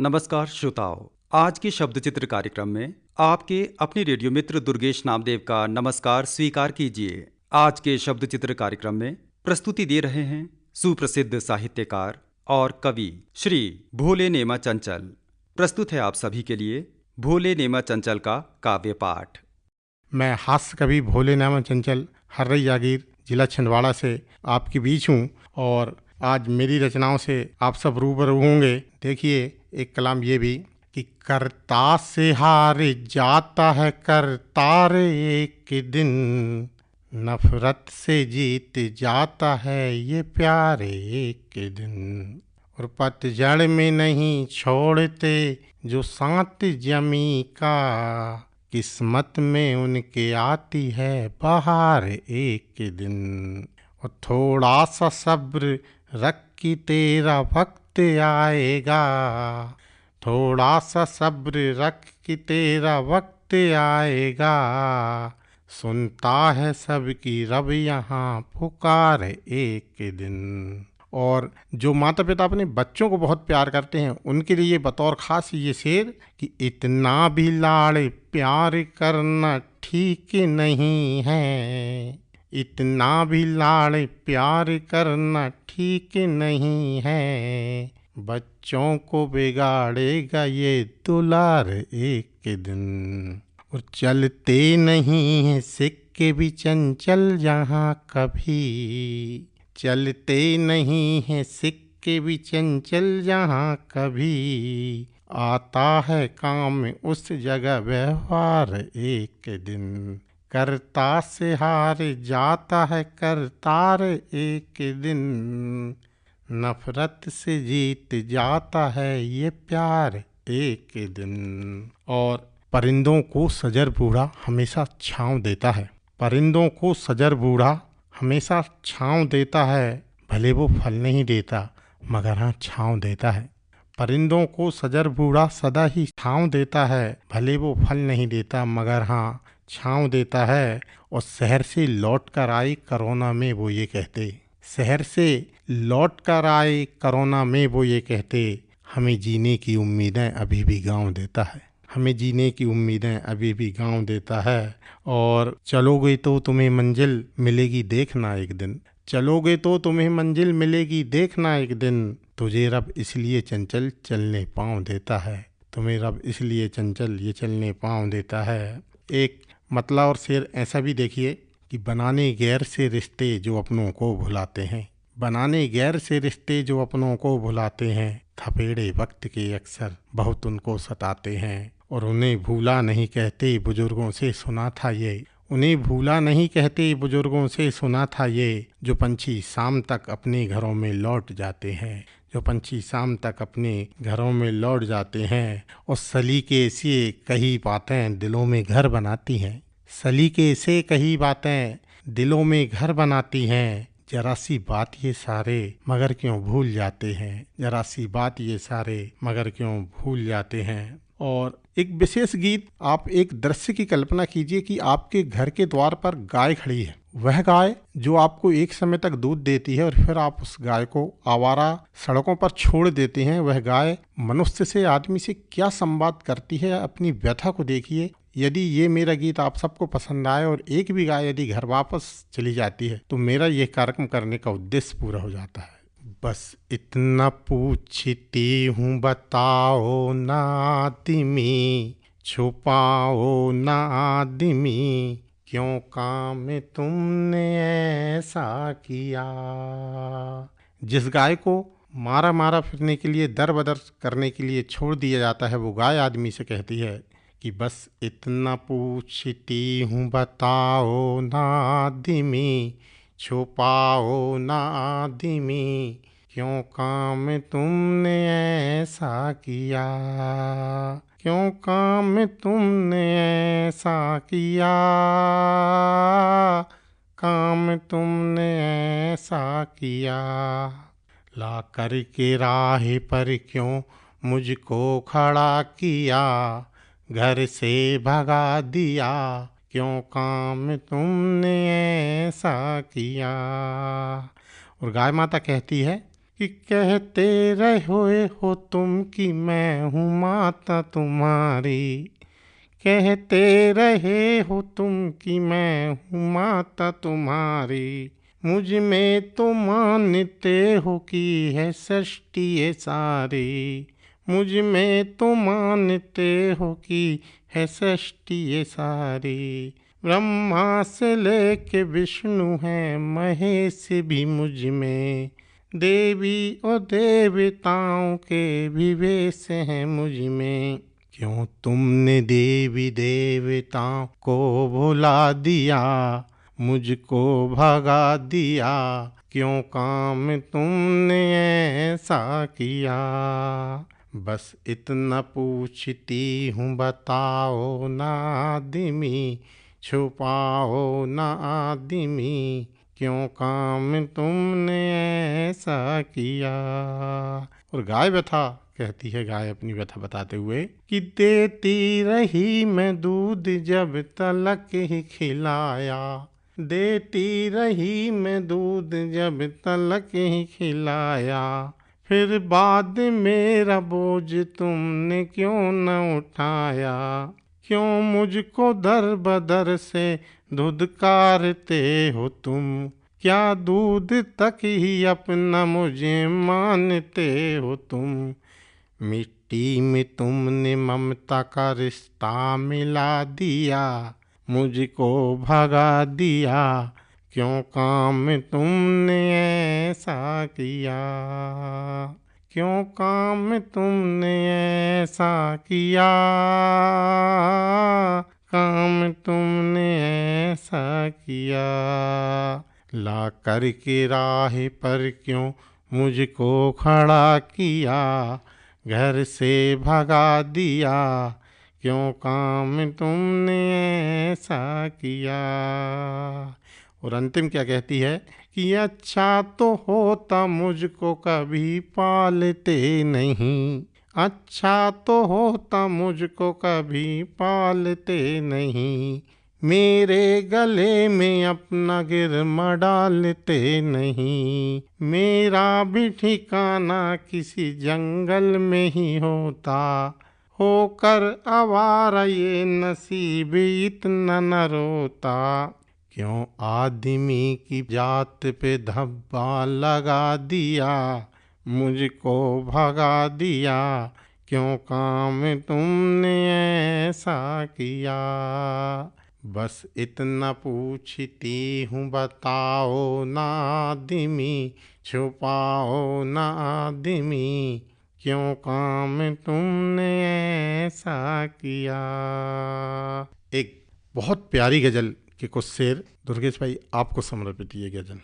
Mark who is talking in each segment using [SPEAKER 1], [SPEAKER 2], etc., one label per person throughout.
[SPEAKER 1] नमस्कार श्रोताओं, आज के शब्द चित्र कार्यक्रम में आपके अपने रेडियो मित्र दुर्गेश नामदेव का नमस्कार स्वीकार कीजिए। आज के शब्द चित्र कार्यक्रम में प्रस्तुति दे रहे हैं सुप्रसिद्ध साहित्यकार और कवि श्री भोले नेमा चंचल। प्रस्तुत है आप सभी के लिए भोले नेमा चंचल का काव्य पाठ।
[SPEAKER 2] मैं हास्य कवि भोले नेमा चंचल हर्रई जागीर जिला छिंदवाड़ा से आपके बीच हूँ और आज मेरी रचनाओं से आप सब रूबरू होंगे। देखिए एक कलाम ये भी कि करता से हार जाता है करतार एक दिन, नफरत से जीत जाता है ये प्यार एक दिन। और पतझड़ में नहीं छोड़ते जो साथ जमी का, किस्मत में उनके आती है बहार एक दिन। और थोड़ा सा सब्र रख कि तेरा वक्त आएगा, थोड़ा सा सब्र रख कि तेरा वक्त आएगा, सुनता है सबकी रब यहाँ पुकार एक दिन। और जो माता पिता अपने बच्चों को बहुत प्यार करते हैं उनके लिए बतौर ख़ास ये शेर कि इतना भी लाड़ प्यार करना ठीक नहीं है, इतना भी लाड़ प्यार करना ठीक नहीं है, बच्चों को बिगाड़ेगा ये दुलार एक दिन। और चलते नहीं हैं सिक्के भी चंचल जहाँ कभी, चलते नहीं हैं सिक्के भी चंचल जहाँ कभी, आता है काम उस जगह व्यवहार एक दिन। करता से हार जाता है करतार एक दिन, नफरत से जीत जाता है ये प्यार एक दिन। और परिंदों को सजर बूढ़ा हमेशा छाँव देता है, परिंदों को सजर बूढ़ा हमेशा छाँव देता है, भले वो फल नहीं देता मगर हाँ छाँव देता है। परिंदों को सजर बूढ़ा सदा ही छाँव देता है, भले वो फल नहीं देता मगर हाँ छाँव देता है। और शहर से लौट कर आए कोरोना में वो ये कहते, शहर से लौट कर आए कोरोना में वो ये कहते, हमें जीने की उम्मीदें अभी भी गाँव देता है, हमें जीने की उम्मीदें अभी भी गाँव देता है। और चलोगे तो तुम्हें मंजिल मिलेगी देखना एक दिन, चलोगे तो तुम्हें मंजिल मिलेगी देखना एक दिन, तुझे रब इसलिए चंचल चलने पाँव देता है, तुम्हें रब इसलिए चंचल ये चलने पाँव देता है। एक मतला और शेर ऐसा भी देखिए कि बनाने गैर से रिश्ते जो अपनों को भुलाते हैं, बनाने गैर से रिश्ते जो अपनों को भुलाते हैं, थपेड़े वक्त के अक्सर बहुत उनको सताते हैं। और उन्हें भूला नहीं कहते बुजुर्गों से सुना था ये, उन्हें भूला नहीं कहते बुजुर्गों से सुना था ये, जो पंछी शाम तक अपने घरों में लौट जाते हैं, जो पंछी शाम तक अपने घरों में लौट जाते हैं। और सलीके से कही बातें दिलों में घर बनाती हैं, सलीके से कही बातें दिलों में घर बनाती हैं, जरा सी बात ये सारे मगर क्यों भूल जाते हैं, जरा सी बात ये सारे मगर क्यों भूल जाते हैं। और एक विशेष गीत, आप एक दृश्य की कल्पना कीजिए कि आपके घर के द्वार पर गाय खड़ी है, वह गाय जो आपको एक समय तक दूध देती है और फिर आप उस गाय को आवारा सड़कों पर छोड़ देते हैं, वह गाय मनुष्य से आदमी से क्या संवाद करती है, अपनी व्यथा को देखिए। यदि ये मेरा गीत आप सबको पसंद आए और एक भी गाय यदि घर वापस चली जाती है तो मेरा ये कार्यक्रम करने का उद्देश्य पूरा हो जाता है। बस इतना पूछती हूँ बताओ ना आदमी, छुपाओ ना आदमी, क्यों काम तुमने ऐसा किया। जिस गाय को मारा मारा फिरने के लिए दर बदर करने के लिए छोड़ दिया जाता है, वो गाय आदमी से कहती है कि बस इतना पूछती हूँ बताओ ना आदमी, छुपाओ ना आदमी, क्यों काम तुमने ऐसा किया, क्यों काम तुमने ऐसा किया, काम तुमने ऐसा किया। ला कर के राह पर क्यों मुझको खड़ा किया, घर से भगा दिया, क्यों काम तुमने ऐसा किया। और गाय माता कहती है कि कहते रहे हो तुम कि मैं हूँ माता तुम्हारी, कहते रहे हो तुम कि मैं हूँ माता तुम्हारी, मुझ में तो मानते हो कि है सृष्टि ये सारी, मुझ में तो मानते हो कि है सृष्टि ये सारी, ब्रह्मा से लेके विष्णु है महेश भी मुझ में, देवी और देवताओं के भी वेश हैं मुझ में, क्यों तुमने देवी देवताओं को भुला दिया, मुझको भगा दिया, क्यों काम तुमने ऐसा किया, बस इतना पूछती हूँ बताओ ना आदमी, छुपाओ ना आदमी, क्यों काम तुमने ऐसा किया। और गाय व्यथा कहती है, गाय अपनी व्यथा बताते हुए कि देती रही मैं दूध जब तलक ही खिलाया, देती रही मैं दूध जब तलक ही खिलाया, फिर बाद मेरा बोझ तुमने क्यों न उठाया, क्यों मुझको दर बदर से धुदकारते हो तुम, क्या दूध तक ही अपना मुझे मानते हो तुम, मिट्टी में तुमने ममता का रिश्ता मिला दिया, मुझको भगा दिया, क्यों काम तुमने ऐसा किया, क्यों काम तुमने ऐसा किया, काम तुमने ऐसा किया, ला कर के राह पर क्यों मुझको खड़ा किया, घर से भगा दिया, क्यों काम तुमने ऐसा किया। और अंतिम क्या कहती है कि अच्छा तो होता मुझको कभी पालते नहीं, अच्छा तो होता मुझको कभी पालते नहीं, मेरे गले में अपना गिरमा डालते नहीं, मेरा भी ठिकाना किसी जंगल में ही होता, होकर आवारा ये नसीब इतना न रोता, क्यों आदमी की जात पे धब्बा लगा दिया, मुझको भगा दिया, क्यों काम तुमने ऐसा किया, बस इतना पूछती हूँ बताओ ना आदमी, छुपाओ ना आदमी, क्यों काम तुमने ऐसा किया। एक बहुत प्यारी गजल के कुछ शेर दुर्गेश भाई आपको समर्पित ये गजल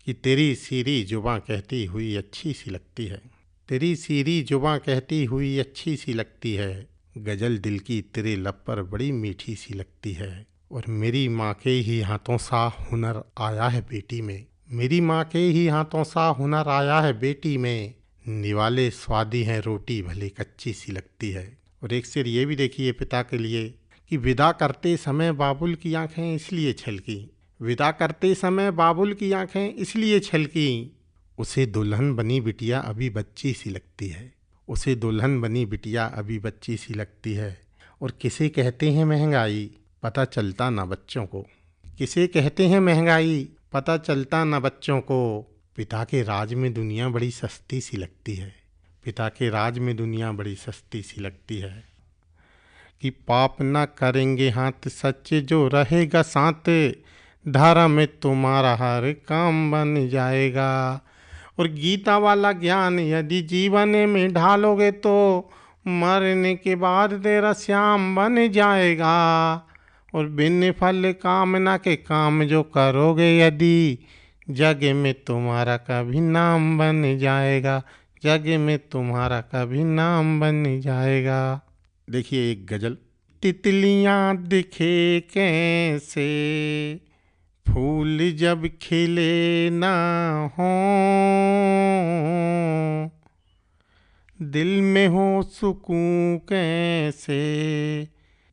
[SPEAKER 2] कि तेरी सीरी जुबां कहती हुई अच्छी सी लगती है, तेरी सीरी जुबां कहती हुई अच्छी सी लगती है, गजल दिल की तेरे लब पर बड़ी मीठी सी लगती है, और मेरी माँ के ही हाथों सा हुनर आया है बेटी में, मेरी माँ के ही हाथों सा हुनर आया है बेटी में, निवाले स्वादी हैं रोटी भले कच्ची सी लगती है। और एक शेर ये भी देखिए पिता के लिए कि विदा करते समय बाबुल की आंखें इसलिए छलकी, विदा करते समय बाबुल की आंखें इसलिए छलकी, उसे दुल्हन बनी बिटिया अभी बच्ची सी लगती है, उसे दुल्हन बनी बिटिया अभी बच्ची सी लगती है, और किसे कहते हैं महंगाई पता चलता ना बच्चों को, किसे कहते हैं महंगाई पता चलता ना बच्चों को, पिता के राज में दुनिया बड़ी सस्ती सी लगती है, पिता के राज में दुनिया बड़ी सस्ती सी लगती है, कि पाप ना करेंगे हाथ सच्चे जो रहेगा साथ, धारा में तुम्हारा हर काम बन जाएगा, और गीता वाला ज्ञान यदि जीवन में ढालोगे तो मरने के बाद तेरा श्याम बन जाएगा, और बिन फल कामना के काम जो करोगे यदि, जग में तुम्हारा कभी नाम बन जाएगा, जग में तुम्हारा कभी नाम बन जाएगा। देखिए एक गजल, तितलियां दिखे कैसे फूल जब खिले ना हो, दिल में हो सुकून कैसे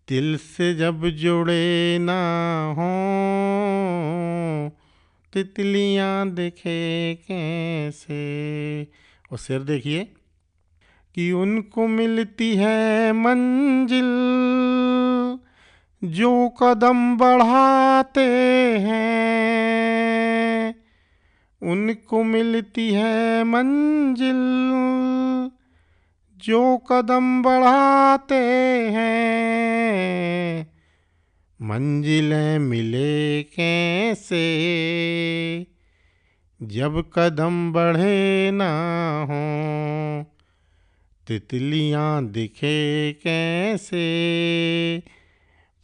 [SPEAKER 2] दिल से जब जुड़े ना हो, तितलियां दिखे कैसे और शेर देखिए कि उनको मिलती है मंजिल जो कदम बढ़ाते हैं, उनको मिलती है मंजिल जो कदम बढ़ाते हैं। मंजिलें मिले कैसे जब कदम बढ़े ना हो, तितलियां दिखे कैसे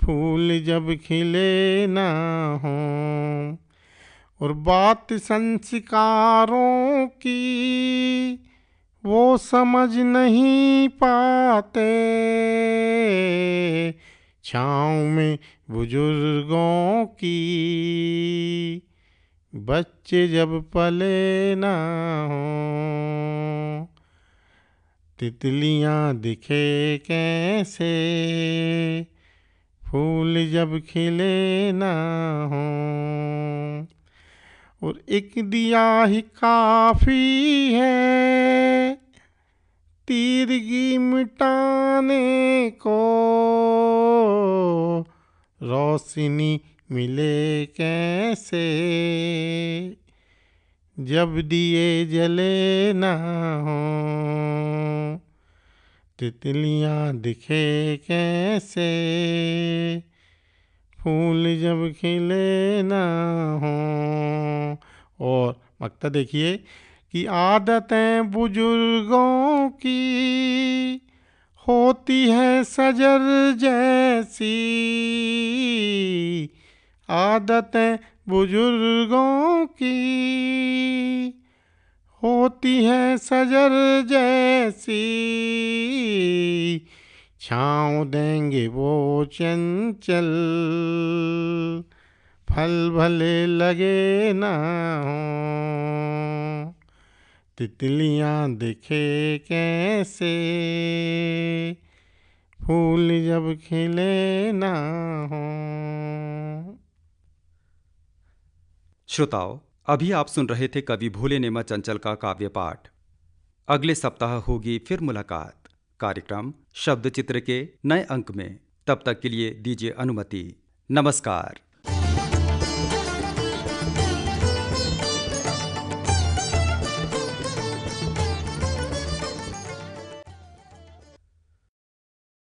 [SPEAKER 2] फूल जब खिले ना हो। और बात संस्कारों की वो समझ नहीं पाते, छाँव में बुजुर्गों की बच्चे जब पले ना हो। तितलियां दिखे कैसे फूल जब खिले ना हो। और एक दिया ही काफी है तीरगी मिटाने को, रोशनी मिले कैसे जब दिए जले ना हो। तितलियां दिखे कैसे फूल जब खिले ना हो। और मक्ता देखिए कि आदतें बुजुर्गों की होती है सजर जैसी, आदतें बुजुर्गों की होती है सजर जैसी, छाँव देंगे वो चंचल फल भले लगे ना हो। तितलियां दिखे कैसे फूल जब खिले ना हो।
[SPEAKER 1] श्रोताओं, अभी आप सुन रहे थे कवि भोले नेमा चंचल का काव्य पाठ। अगले सप्ताह होगी फिर मुलाकात कार्यक्रम शब्द चित्र के नए अंक में। तब तक के लिए दीजिए अनुमति। नमस्कार।